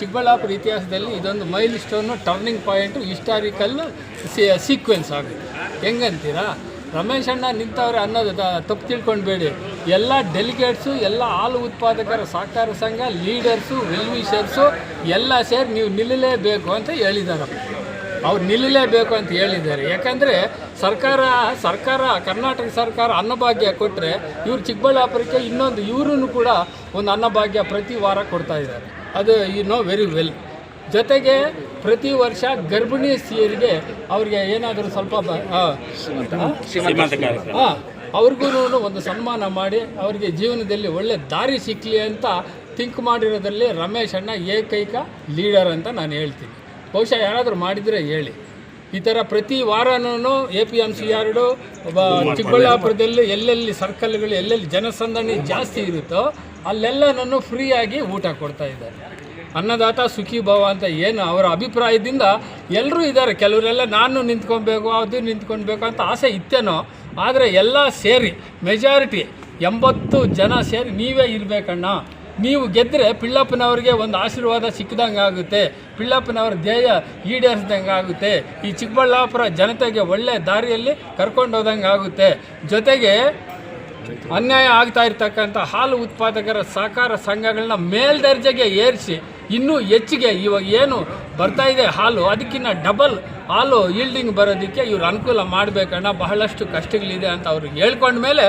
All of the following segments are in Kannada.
ಚಿಕ್ಕಬಳ್ಳಾಪುರ ಇತಿಹಾಸದಲ್ಲಿ ಇದೊಂದು milestone, turning point, historical sequence ಆಗುತ್ತೆ. ಹೆಂಗಂತೀರಾ? ರಮೇಶ್ ಅಣ್ಣ ನಿಂತವ್ರೆ ಅನ್ನೋದು ತಪ್ಪು ತಿಳ್ಕೊಂಡ್ಬೇಡಿ. ಎಲ್ಲ ಡೆಲಿಗೇಟ್ಸು, ಎಲ್ಲ ಹಾಲು ಉತ್ಪಾದಕರ ಸಹಕಾರ ಸಂಘ ಲೀಡರ್ಸು, ವೆಲ್ವಿಷರ್ಸು ಎಲ್ಲ ಸೇರಿ ನೀವು ನಿಲ್ಲಲೇಬೇಕು ಅಂತ ಹೇಳಿದ್ದಾರೆ. ಅವ್ರು ನಿಲ್ಲಲೇಬೇಕು ಅಂತ ಹೇಳಿದ್ದಾರೆ. ಯಾಕಂದರೆ ಸರ್ಕಾರ ಕರ್ನಾಟಕ ಸರ್ಕಾರ ಅನ್ನಭಾಗ್ಯ ಕೊಟ್ಟರೆ ಇವ್ರು ಚಿಕ್ಕಬಳ್ಳಾಪುರಕ್ಕೆ ಇನ್ನೊಂದು ಇವ್ರೂ ಕೂಡ ಒಂದು ಅನ್ನಭಾಗ್ಯ ಪ್ರತಿ ವಾರ ಕೊಡ್ತಾ ಇದ್ದಾರೆ. ಅದು ಯು ನೋ ವೆರಿ ವೆಲ್. ಜೊತೆಗೆ ಪ್ರತಿ ವರ್ಷ ಗರ್ಭಿಣಿ ಸ್ತ್ರೀಯರಿಗೆ ಅವ್ರಿಗೆ ಏನಾದರೂ ಸ್ವಲ್ಪ ಅವ್ರಿಗೂ ಒಂದು ಸನ್ಮಾನ ಮಾಡಿ ಅವ್ರಿಗೆ ಜೀವನದಲ್ಲಿ ಒಳ್ಳೆ ದಾರಿ ಸಿಕ್ಕಲಿ ಅಂತ ಥಿಂಕ್ ಮಾಡಿರೋದ್ರಲ್ಲಿ ರಮೇಶ್ ಅಣ್ಣ ಏಕೈಕ ಲೀಡರ್ ಅಂತ ನಾನು ಹೇಳ್ತೀನಿ. ಬಹುಶಃ ಯಾರಾದರೂ ಮಾಡಿದರೆ ಹೇಳಿ. ಈ ಥರ ಪ್ರತಿ ವಾರನೂ APMC ಯಾರ್ಡು ಚಿಕ್ಕಬಳ್ಳಾಪುರದಲ್ಲಿ ಎಲ್ಲೆಲ್ಲಿ ಸರ್ಕಲ್ಗಳು, ಎಲ್ಲೆಲ್ಲಿ ಜನಸಂದಣಿ ಜಾಸ್ತಿ ಇರುತ್ತೋ ಅಲ್ಲೆಲ್ಲನೂ ಫ್ರೀಯಾಗಿ ಊಟ ಕೊಡ್ತಾ ಇದ್ದಾರೆ. ಅನ್ನದಾತ ಸುಖಿ ಭವ ಅಂತ ಏನು ಅವರ ಅಭಿಪ್ರಾಯದಿಂದ ಎಲ್ಲರೂ ಇದ್ದಾರೆ. ಕೆಲವರೆಲ್ಲ ನಾನು ನಿಂತ್ಕೊಬೇಕು, ಅದು ನಿಂತ್ಕೊಳ್ಬೇಕು ಅಂತ ಆಸೆ ಇತ್ತೇನೋ, ಆದರೆ ಎಲ್ಲ ಸೇರಿ ಮೆಜಾರಿಟಿ 80 ಜನ ಸೇರಿ ನೀವೇ ಇರಬೇಕಣ್ಣ, ನೀವು ಗೆದ್ದರೆ ಪಿಳ್ಳಪ್ಪನವ್ರಿಗೆ ಒಂದು ಆಶೀರ್ವಾದ ಸಿಕ್ಕಿದಂಗೆ ಆಗುತ್ತೆ, ಪಿಳ್ಳಪ್ಪನವ್ರ ಧ್ಯೇಯ ಈಡೇರಿಸ್ದಂಗೆ ಆಗುತ್ತೆ, ಈ ಚಿಕ್ಕಬಳ್ಳಾಪುರ ಜನತೆಗೆ ಒಳ್ಳೆಯ ದಾರಿಯಲ್ಲಿ ಕರ್ಕೊಂಡು ಹೋದಂಗೆ ಆಗುತ್ತೆ. ಜೊತೆಗೆ ಅನ್ಯಾಯ ಆಗ್ತಾ ಇರ್ತಕ್ಕಂಥ ಹಾಲು ಉತ್ಪಾದಕರ ಸಹಕಾರ ಸಂಘಗಳನ್ನ ಮೇಲ್ದರ್ಜೆಗೆ ಏರಿಸಿ ಇನ್ನೂ ಹೆಚ್ಚಿಗೆ ಇವಾಗ ಏನು ಬರ್ತಾ ಇದೆ ಹಾಲು, ಅದಕ್ಕಿಂತ ಡಬಲ್ ಹಾಲು ಈಲ್ಡಿಂಗ್ ಬರೋದಕ್ಕೆ ಇವ್ರು ಅನುಕೂಲ ಮಾಡಬೇಕಣ್ಣ, ಬಹಳಷ್ಟು ಕಷ್ಟಗಳಿದೆ ಅಂತ ಅವ್ರಿಗೆ ಹೇಳ್ಕೊಂಡ್ಮೇಲೆ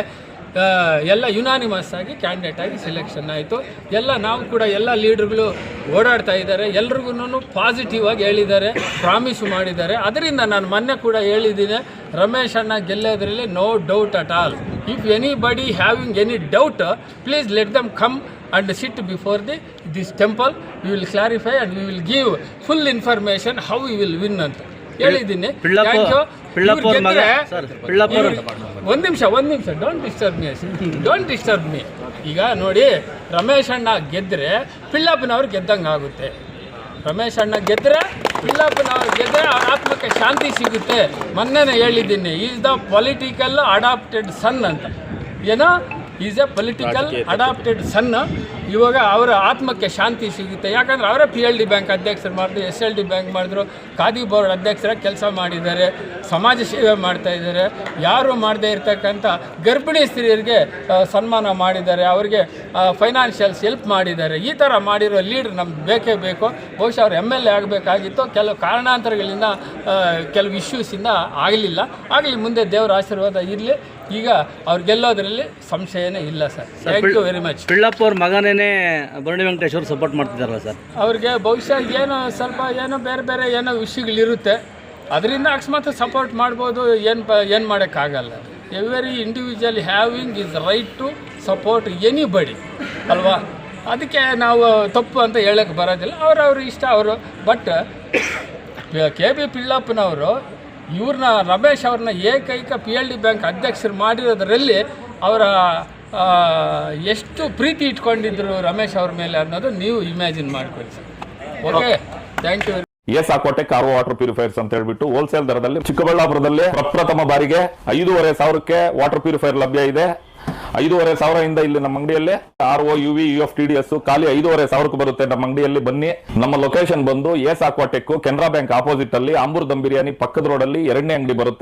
ಎಲ್ಲ ಯುನಾನಿಮಸ್ ಆಗಿ ಕ್ಯಾಂಡಿಡೇಟ್ ಆಗಿ ಸೆಲೆಕ್ಷನ್ ಆಯಿತು. ಎಲ್ಲ ನಾವು ಕೂಡ ಎಲ್ಲ ಲೀಡರ್ಗಳು ಓಡಾಡ್ತಾ ಇದ್ದಾರೆ, ಎಲ್ರಿಗೂ ಪಾಸಿಟಿವ್ ಆಗಿ ಹೇಳಿದ್ದಾರೆ, ಪ್ರಾಮಿಸ್ ಮಾಡಿದ್ದಾರೆ. ಅದರಿಂದ ನಾನು ಮೊನ್ನೆ ಕೂಡ ಹೇಳಿದ್ದೀನಿ, ರಮೇಶ್ ಅಣ್ಣ ಗೆಲ್ಲೋದ್ರಲ್ಲಿ no doubt at all. If anybody having any doubt please let them come and sit before this temple. We will clarify and we will give full information how we will win ಅಂತ ಹೇಳಿದ್ದೀನಿ. ಒಂದು ನಿಮಿಷ ಡೋಂಟ್ ಡಿಸ್ಟರ್ಬ್ ಮೀ. ಈಗ ನೋಡಿ, ರಮೇಶ್ ಅಣ್ಣ ಗೆದ್ದರೆ ಪಿಳ್ಳಪ್ಪನವ್ರು ಗೆದ್ದಂಗೆ ಆಗುತ್ತೆ. ರಮೇಶ್ ಅಣ್ಣ ಗೆದ್ದರೆ ಪಿಳ್ಳಪ್ಪನವ್ರು ಗೆದ್ದರೆ ಅವ್ರ ಆತ್ಮಕ್ಕೆ ಶಾಂತಿ ಸಿಗುತ್ತೆ. ಮೊನ್ನೆನೇ ಹೇಳಿದ್ದೀನಿ, is the political adopted son ಅಂತ. ಏನೋ is a political adopted son. ಇವಾಗ ಅವರ ಆತ್ಮಕ್ಕೆ ಶಾಂತಿ ಸಿಗುತ್ತೆ. ಯಾಕಂದರೆ ಅವರೇ PLD ಬ್ಯಾಂಕ್ ಅಧ್ಯಕ್ಷರು ಮಾಡಿದ್ರು, SLD ಬ್ಯಾಂಕ್ ಮಾಡಿದ್ರು, ಖಾದಿ ಬೋರ್ಡ್ ಅಧ್ಯಕ್ಷರಾಗಿ ಕೆಲಸ ಮಾಡಿದ್ದಾರೆ, ಸಮಾಜ ಸೇವೆ ಮಾಡ್ತಾಯಿದ್ದಾರೆ. ಯಾರು ಮಾಡದೇ ಇರ್ತಕ್ಕಂಥ ಗರ್ಭಿಣಿ ಸ್ತ್ರೀಯರಿಗೆ ಸನ್ಮಾನ ಮಾಡಿದ್ದಾರೆ, ಅವರಿಗೆ ಫೈನಾನ್ಷಿಯಲ್ಸ್ ಹೆಲ್ಪ್ ಮಾಡಿದ್ದಾರೆ. ಈ ಥರ ಮಾಡಿರೋ ಲೀಡರ್ ನಮ್ಗೆ ಬೇಕೇ ಬೇಕು. ಬಹುಶಃ ಅವ್ರು MLA ಆಗಬೇಕಾಗಿತ್ತು, ಕೆಲವು ಕಾರಣಾಂತರಗಳಿಂದ ಕೆಲವು ಇಶ್ಯೂಸಿಂದ ಆಗಲಿಲ್ಲ. ಆಗಲಿ, ಮುಂದೆ ದೇವರ ಆಶೀರ್ವಾದ ಇರಲಿ. ಈಗ ಅವ್ರು ಗೆಲ್ಲೋದ್ರಲ್ಲಿ ಸಂಶಯನೇ ಇಲ್ಲ sir. Thank you very much. Pillappa ಅವ್ರ ಮಗನೇ ಭರಣಿ ವೆಂಕಟೇಶ್ ಅವರು ಸಪೋರ್ಟ್ ಮಾಡ್ತಿದ್ದಾರಲ್ಲ ಸರ್? ಅವ್ರಿಗೆ ಬಹುಶಃ ಏನೋ ಸ್ವಲ್ಪ ಬೇರೆ ಏನೋ ವಿಷಯಗಳಿರುತ್ತೆ, ಅದರಿಂದ ಅಕಸ್ಮಾತ್ ಸಪೋರ್ಟ್ ಮಾಡ್ಬೋದು. ಏನು ಮಾಡೋಕ್ಕಾಗಲ್ಲ. Every individual having is right to support anybody ಅಲ್ವಾ? ಅದಕ್ಕೆ ನಾವು ತಪ್ಪು ಅಂತ ಹೇಳೋಕ್ಕೆ ಬರೋದಿಲ್ಲ. ಅವ್ರವ್ರ ಇಷ್ಟ ಅವರು. ಬಟ್ KB ಪಿಳ್ಳಪ್ಪನವರು ಇವ್ರನ್ನ, ರಮೇಶ್ ಅವ್ರನ್ನ ಏಕೈಕ PLD ಬ್ಯಾಂಕ್ ಅಧ್ಯಕ್ಷರು ಮಾಡಿರೋದರಲ್ಲಿ ಅವರ ಎಷ್ಟು ಪ್ರೀತಿ ಇಟ್ಕೊಂಡಿದ್ರು ರಮೇಶ್ ಅವ್ರ ಮೇಲೆ ಅನ್ನೋದು ನೀವು ಇಮ್ಯಾಜಿನ್ ಮಾಡ್ಕೊಳ್ಳಿ ಸರ್. Okay, thank you. ಸಾಕೋಟೆ ಕಾರ್ವ ವಾಟರ್ ಪ್ಯೂರಿಫೈರ್ಸ್ ಅಂತ ಹೇಳ್ಬಿಟ್ಟು ಹೋಲ್ಸೇಲ್ ದರದಲ್ಲಿ ಚಿಕ್ಕಬಳ್ಳಾಪುರದಲ್ಲಿ ಪ್ರಪ್ರಥಮ ಬಾರಿಗೆ 5,500ಕ್ಕೆ ವಾಟರ್ ಪ್ಯೂರಿಫೈರ್ ಲಭ್ಯ ಇದೆ. 5,500 ಇಲ್ಲಿ ನಮ್ಮ ಅಂಗಡಿಯಲ್ಲಿ RO UV UF TDS ಖಾಲಿ 5,500ಕ್ಕೆ ಬರುತ್ತೆ. ನಮ್ಮ ಅಂಗಡಿಯಲ್ಲಿ ಬನ್ನಿ. ನಮ್ಮ ಲೊಕೇಶನ್ ಬಂದು ಸಾಕೋಟೆಕ್ ಕೆನರಾ ಬ್ಯಾಂಕ್ ಆಪೋಸಿಟ್ ಅಲ್ಲಿ ಆಂಬೂರ್ ದಮ್ ಬಿರಿಯಾನಿ ಪಕ್ಕದ ರೋಡ್ ಅಲ್ಲಿ 2ನೇ ಅಂಗಡಿ ಬರುತ್ತೆ.